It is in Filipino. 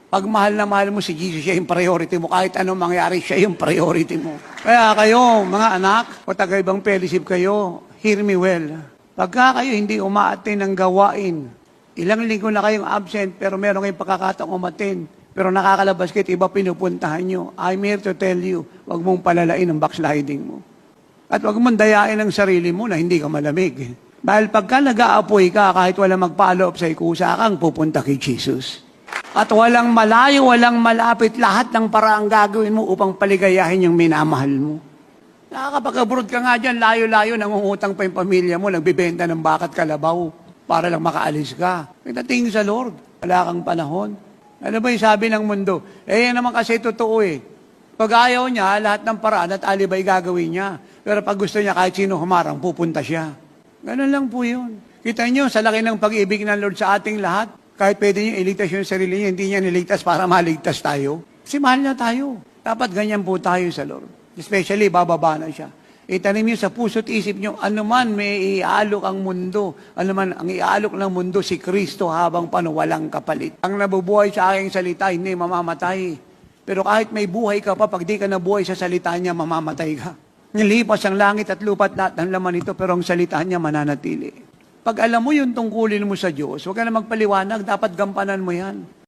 Pag mahal na mahal mo si Jesus, siya yung priority mo. Kahit anong mangyari, siya yung priority mo. Kaya kayo, mga anak, o taga-ibang fellowship kayo, hear me well. Pagka kayo hindi umaattend ng gawain, ilang linggo na kayong absent, pero meron kayong pagkakataong umattend, pero nakakalabas kayo, iba pinupuntahan nyo. I'm here to tell you, wag mong palalain ang backsliding mo. At wag mong dayain ang sarili mo na hindi ka malamig. Dahil pagka nag-aapoy ka, kahit walang mag-follow up sa ikusa kang pupunta kay Jesus. At walang malayo, walang malapit, lahat ng paraang gagawin mo upang paligayahin yung minamahal mo. Nakakapag-abroad ka nga dyan, layo-layo, nangungutang pa yung pamilya mo, nagbibenta ng bakat kalabaw para lang makaalis ka. Pagdating sa Lord, wala kang panahon. Ano ba yung sabi ng mundo? Yan naman kasi totoo eh. Pag ayaw niya, lahat ng paraan at alibay gagawin niya. Pero pag gusto niya, kahit sino humarang, pupunta siya. Ganun lang po yun. Kita niyo, sa laki ng pag-ibig ng Lord sa ating lahat, kahit pwede niyo iligtas yung sarili niya, hindi niya niligtas para maligtas tayo. Kasi mahal na tayo. Dapat ganyan po tayo sa Lord. Especially, bababa na siya. Itanim niyo sa puso't isip niyo, anuman may iaalok ang mundo, anuman ang iaalok ng mundo si Kristo habang walang kapalit. Ang nabubuhay sa aking salita, hindi mamamatay. Pero kahit may buhay ka pa, pag di ka nabuhay sa salita niya, mamamatay ka. Nilipas ang langit at lupa at lahat ng laman nito, pero ang salita niya mananatili. Pag alam mo yung tungkulin mo sa Diyos, huwag ka na magpaliwanag, dapat gampanan mo yan.